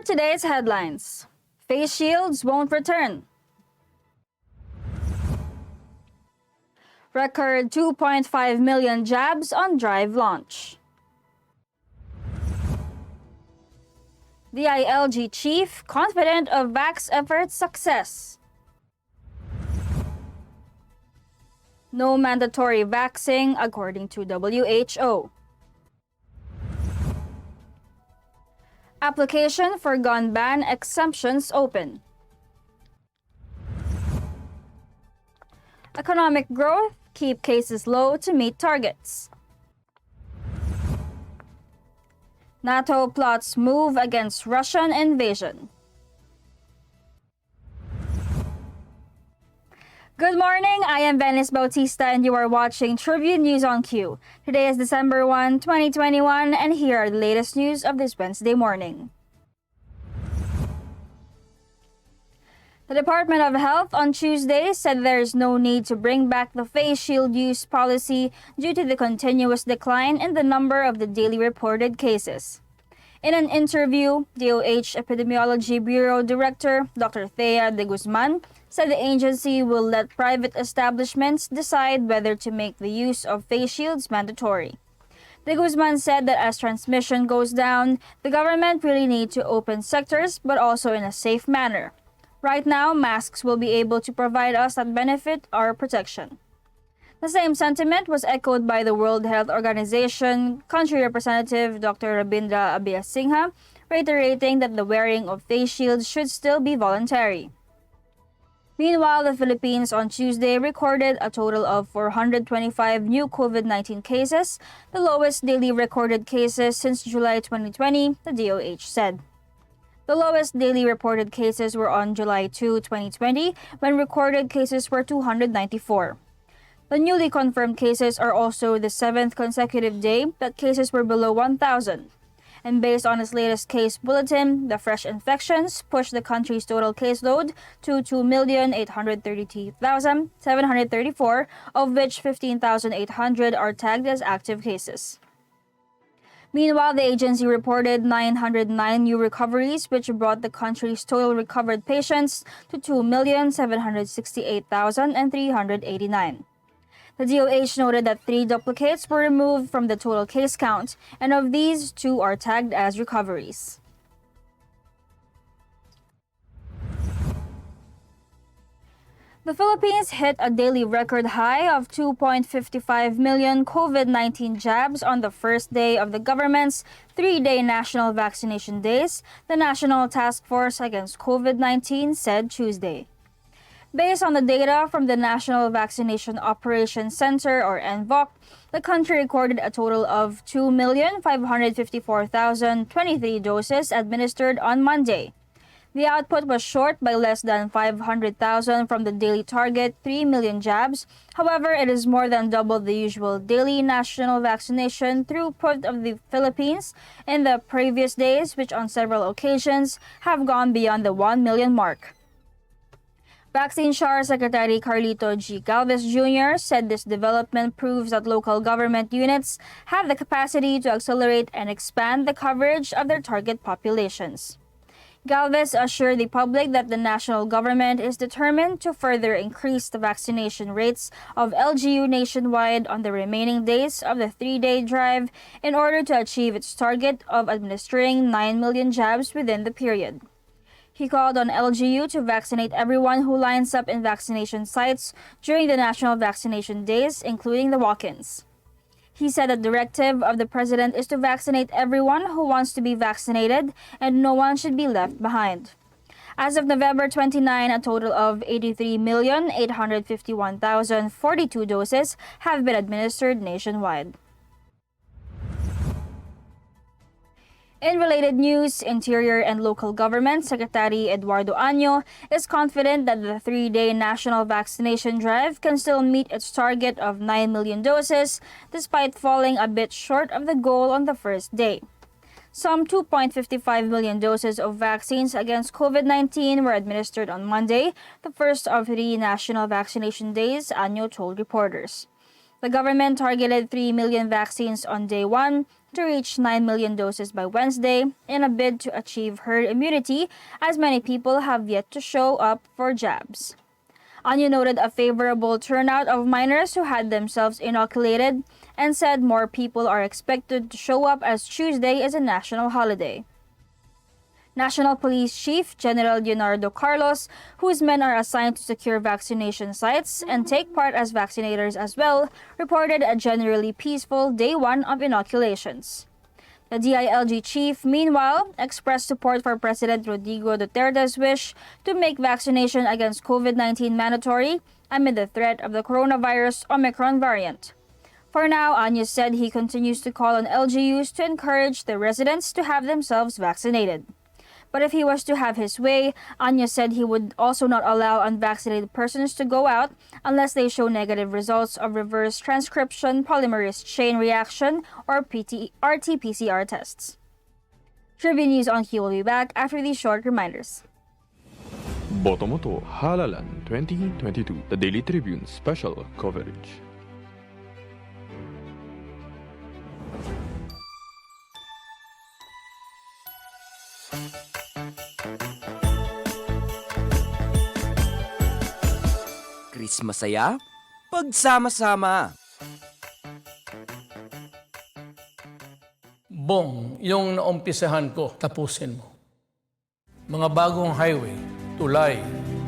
today's headlines. Face shields won't return. Record 2.5 million jabs on drive launch. DILG chief confident of vax efforts success. No mandatory vaxxing according to WHO. Application for gun ban exemptions open. Economic growth, keep cases low to meet targets. NATO plots move against Russian invasion. Good morning, I am Venice Bautista and you are watching Tribune News on Q. Today is December 1, 2021 and here are the latest news of this Wednesday morning. The Department of Health on Tuesday said there is no need to bring back the face shield use policy due to the continuous decline in the number of the daily reported cases. In an interview, DOH Epidemiology Bureau Director Dr. Thea de Guzman said the agency will let private establishments decide whether to make the use of face shields mandatory. De Guzman said that as transmission goes down, the government really needs to open sectors but also in a safe manner. Right now, masks will be able to provide us that benefit our protection. The same sentiment was echoed by the World Health Organization Country Representative Dr. Rabindra Abhiyasinghe, reiterating that the wearing of face shields should still be voluntary. Meanwhile, the Philippines on Tuesday recorded a total of 425 new COVID-19 cases, the lowest daily recorded cases since July 2020, the DOH said. The lowest daily reported cases were on July 2, 2020, when recorded cases were 294. The newly confirmed cases are also the 7th consecutive day that cases were below 1,000. And based on its latest case bulletin, the fresh infections pushed the country's total caseload to 2,832,734, of which 15,800 are tagged as active cases. Meanwhile, the agency reported 909 new recoveries, which brought the country's total recovered patients to 2,768,389. The DOH noted that 3 duplicates were removed from the total case count, and of these, 2 are tagged as recoveries. The Philippines hit a daily record high of 2.55 million COVID-19 jabs on the first day of the government's 3-day national vaccination days, the National Task Force Against COVID-19 said Tuesday. Based on the data from the National Vaccination Operations Center, or NVOC, the country recorded a total of 2,554,023 doses administered on Monday. The output was short by less than 500,000 from the daily target 3 million jabs. However, it is more than double the usual daily national vaccination throughput of the Philippines in the previous days, which on several occasions have gone beyond the 1 million mark. Vaccine SHAR Secretary Carlito G. Galvez Jr. said this development proves that local government units have the capacity to accelerate and expand the coverage of their target populations. Galvez assured the public that the national government is determined to further increase the vaccination rates of LGU nationwide on the remaining days of the 3-day drive in order to achieve its target of administering 9 million jabs within the period. He called on LGU to vaccinate everyone who lines up in vaccination sites during the national vaccination days, including the walk-ins. He said the directive of the president is to vaccinate everyone who wants to be vaccinated and no one should be left behind. As of November 29, a total of 83,851,042 doses have been administered nationwide. In related news, Interior and Local Government Secretary Eduardo Año is confident that the 3-day national vaccination drive can still meet its target of 9 million doses, despite falling a bit short of the goal on the first day. Some 2.55 million doses of vaccines against COVID-19 were administered on Monday, the first of 3 national vaccination days, Año told reporters. The government targeted 3 million vaccines on day 1, to reach 9 million doses by Wednesday in a bid to achieve herd immunity, as many people have yet to show up for jabs. Anya noted a favorable turnout of minors who had themselves inoculated and said more people are expected to show up as Tuesday is a national holiday. National Police Chief General Leonardo Carlos, whose men are assigned to secure vaccination sites and take part as vaccinators as well, reported a generally peaceful day one of inoculations. The DILG chief, meanwhile, expressed support for President Rodrigo Duterte's wish to make vaccination against COVID-19 mandatory amid the threat of the coronavirus Omicron variant. For now, Anya said he continues to call on LGUs to encourage the residents to have themselves vaccinated. But if he was to have his way, Anya said he would also not allow unvaccinated persons to go out unless they show negative results of reverse transcription polymerase chain reaction or RT-PCR tests. Tribune News on Q will be back after these short reminders. Botomoto Halalan 2022, the Daily Tribune special coverage. Chris masaya, pagsama-sama. Bong, yung naumpisahan ko, tapusin mo. Mga bagong highway, tulay,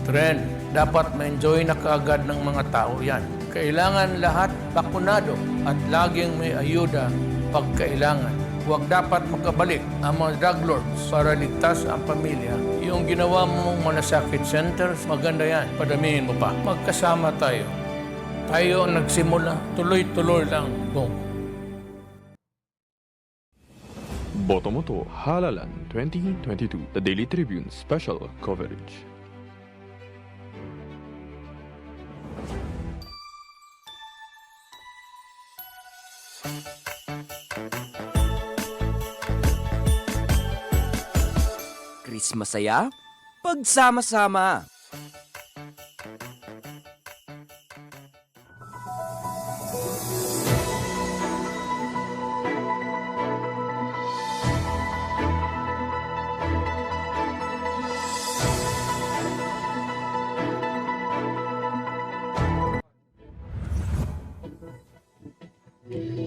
tren, dapat ma-enjoy na kaagad ng mga tao yan. Kailangan lahat bakunado at laging may ayuda pag kailangan. Huwag dapat magkabalik ang mga drug lords para ligtas ang pamilya. Yung ginawa mong malasakit centers, maganda yan. Padamihin mo pa. Magkasama tayo. Tayo ang nagsimula, tuloy-tuloy lang. Bong. Botomoto Halalan 2022, the Daily Tribune special coverage. Chris masaya, pagsama-sama.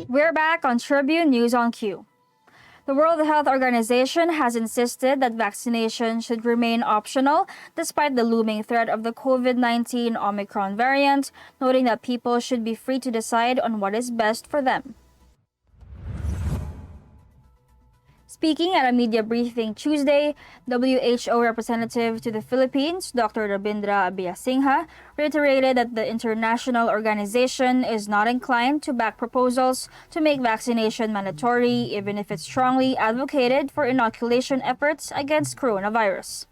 We're back on Tribune News on Q. The World Health Organization has insisted that vaccination should remain optional despite the looming threat of the COVID-19 Omicron variant, noting that people should be free to decide on what is best for them. Speaking at a media briefing Tuesday, WHO representative to the Philippines, Dr. Rabindra Abiyasinghe, reiterated that the international organization is not inclined to back proposals to make vaccination mandatory, even if it strongly advocated for inoculation efforts against coronavirus.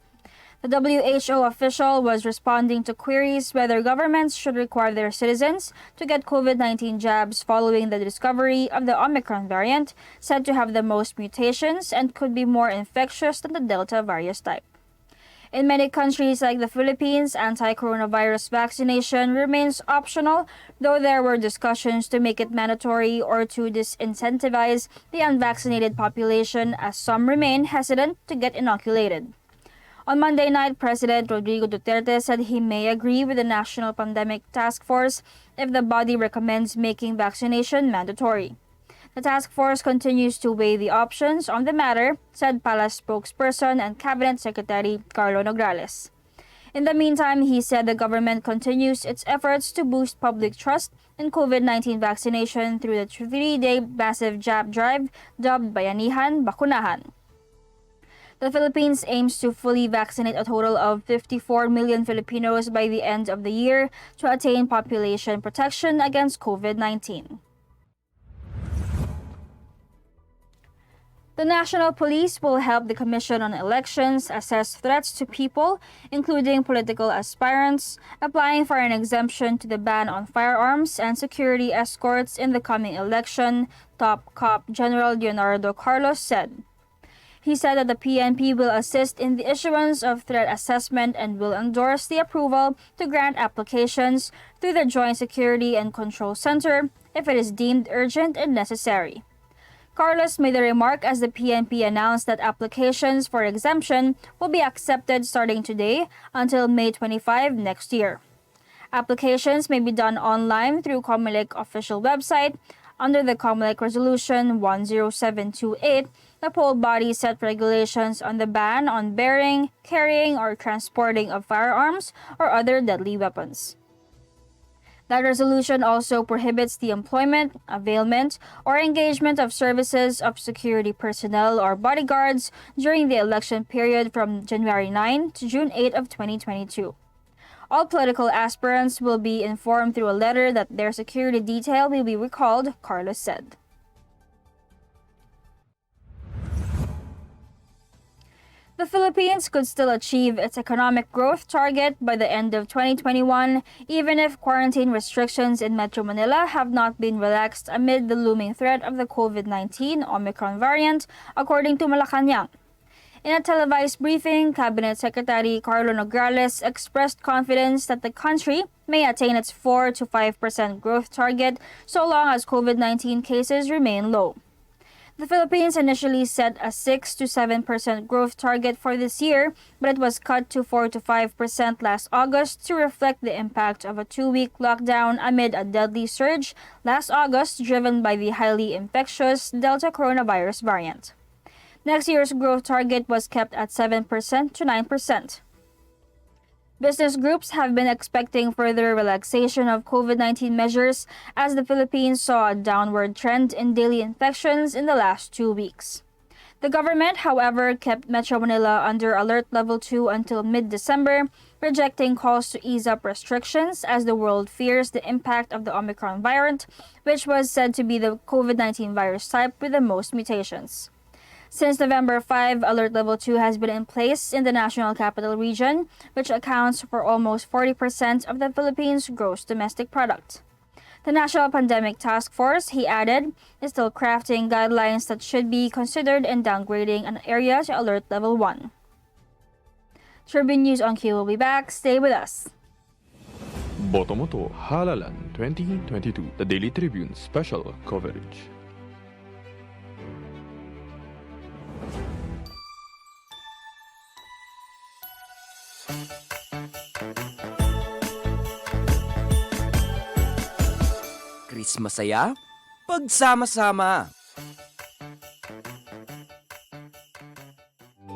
The WHO official was responding to queries whether governments should require their citizens to get COVID-19 jabs following the discovery of the Omicron variant, said to have the most mutations and could be more infectious than the Delta virus type. In many countries like the Philippines, anti-coronavirus vaccination remains optional, though there were discussions to make it mandatory or to disincentivize the unvaccinated population, as some remain hesitant to get inoculated. On Monday night, President Rodrigo Duterte said he may agree with the National Pandemic Task Force if the body recommends making vaccination mandatory. The task force continues to weigh the options on the matter, said Palace spokesperson and Cabinet Secretary Carlo Nograles. In the meantime, he said the government continues its efforts to boost public trust in COVID-19 vaccination through the 3-day massive jab drive dubbed Bayanihan Bakunahan. The Philippines aims to fully vaccinate a total of 54 million Filipinos by the end of the year to attain population protection against COVID-19. The National Police will help the Commission on Elections assess threats to people, including political aspirants, applying for an exemption to the ban on firearms and security escorts in the coming election, Top Cop General Leonardo Carlos said. He said that the PNP will assist in the issuance of threat assessment and will endorse the approval to grant applications through the Joint Security and Control Center if it is deemed urgent and necessary. Carlos made the remark as the PNP announced that applications for exemption will be accepted starting today until May 25 next year. Applications may be done online through COMELEC official website. Under the COMELEC Resolution 10728, the poll body set regulations on the ban on bearing, carrying, or transporting of firearms or other deadly weapons. That resolution also prohibits the employment, availment, or engagement of services of security personnel or bodyguards during the election period from January 9 to June 8 of 2022. All political aspirants will be informed through a letter that their security detail will be recalled, Carlos said. The Philippines could still achieve its economic growth target by the end of 2021, even if quarantine restrictions in Metro Manila have not been relaxed amid the looming threat of the COVID-19 Omicron variant, according to Malacanang. In a televised briefing, Cabinet Secretary Carlo Nograles expressed confidence that the country may attain its 4 to 5% growth target so long as COVID-19 cases remain low. The Philippines initially set a 6 to 7% growth target for this year, but it was cut to 4 to 5% last August to reflect the impact of a 2-week lockdown amid a deadly surge last August driven by the highly infectious Delta coronavirus variant. Next year's growth target was kept at 7% to 9%. Business groups have been expecting further relaxation of COVID-19 measures as the Philippines saw a downward trend in daily infections in the last 2 weeks. The government, however, kept Metro Manila under Alert Level 2 until mid-December, rejecting calls to ease up restrictions as the world fears the impact of the Omicron variant, which was said to be the COVID-19 virus type with the most mutations. Since November 5, Alert Level 2 has been in place in the National Capital Region, which accounts for almost 40% of the Philippines' gross domestic product. The National Pandemic Task Force, he added, is still crafting guidelines that should be considered in downgrading an area to Alert Level 1. Tribune News on Q will be back. Stay with us. Botomoto Halalan 2022, the Daily Tribune special coverage. Chris masaya, pagsama-sama.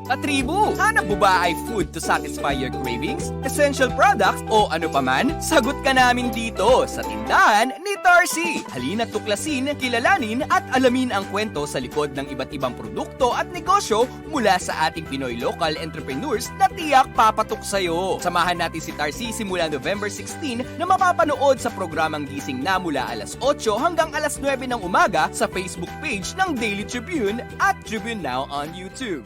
Katribu, hanap mo ba ay food to satisfy your cravings, essential products o ano paman? Sagot ka namin dito sa tindahan ni Tarsi. Halina't tuklasin, kilalanin at alamin ang kwento sa likod ng iba't ibang produkto at negosyo mula sa ating Pinoy local entrepreneurs na tiyak papatok sa'yo. Samahan natin si Tarsi simula November 16 na mapapanood sa programang Gising na mula alas 8 hanggang alas 9 ng umaga sa Facebook page ng Daily Tribune at Tribune Now on YouTube.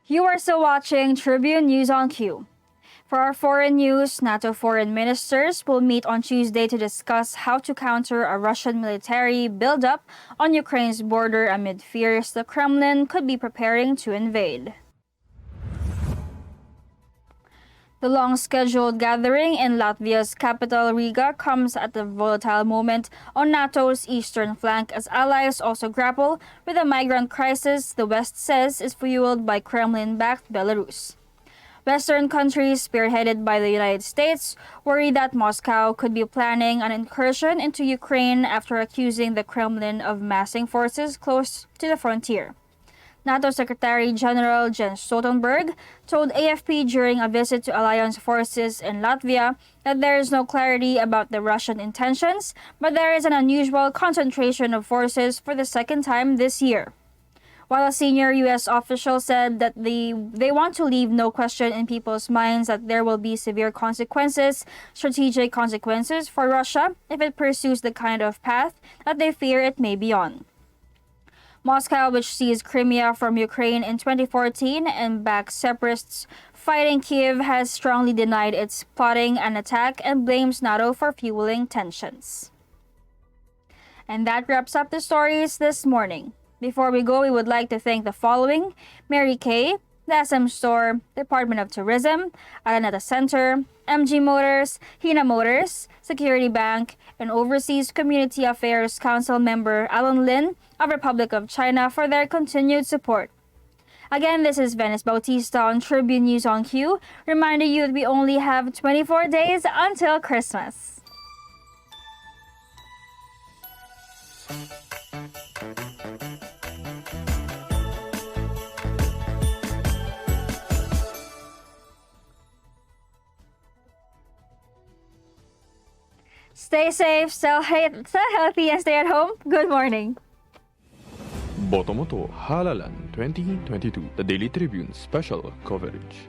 You are still watching Tribune News on Q. For our foreign news, NATO foreign ministers will meet on Tuesday to discuss how to counter a Russian military buildup on Ukraine's border amid fears the Kremlin could be preparing to invade. The long-scheduled gathering in Latvia's capital Riga comes at a volatile moment on NATO's eastern flank as allies also grapple with a migrant crisis the West says is fueled by Kremlin-backed Belarus. Western countries, spearheaded by the United States, worry that Moscow could be planning an incursion into Ukraine after accusing the Kremlin of massing forces close to the frontier. NATO Secretary General Jens Stoltenberg told AFP during a visit to alliance forces in Latvia that there is no clarity about the Russian intentions, but there is an unusual concentration of forces for the second time this year. While a senior U.S. official said that they want to leave no question in people's minds that there will be severe consequences, strategic consequences for Russia if it pursues the kind of path that they fear it may be on. Moscow, which seized Crimea from Ukraine in 2014 and backs separatists fighting Kiev, has strongly denied its plotting an attack and blames NATO for fueling tensions. And that wraps up the stories this morning. Before we go, we would like to thank the following: Mary Kay, the SM Store, Department of Tourism, Araneta Center, MG Motors, Hina Motors, Security Bank, and Overseas Community Affairs Council member Alan Lin of Republic of China for their continued support. Again, this is Venice Bautista on Tribune News on Q, reminding you that we only have 24 days until Christmas. Stay safe, stay healthy, and stay at home. Good morning. Botomoto Halalan 2022, the Daily Tribune special coverage.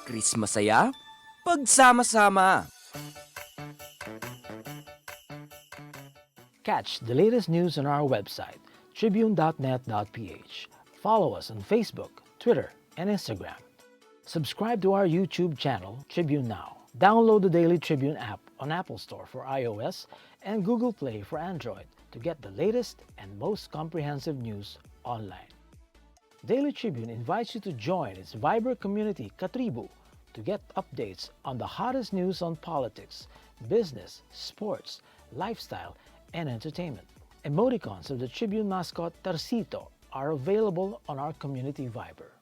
Christmas saya, pagsama-sama. Catch the latest news on our website, tribune.net.ph. Follow us on Facebook, Twitter, and Instagram. Subscribe to our YouTube channel, Tribune Now. Download the Daily Tribune app on Apple Store for iOS and Google Play for Android to get the latest and most comprehensive news online. Daily Tribune invites you to join its vibrant community, Tribune, to get updates on the hottest news on politics, business, sports, lifestyle, and entertainment. Emoticons of the Tribune mascot Tarsito are available on our community Viber.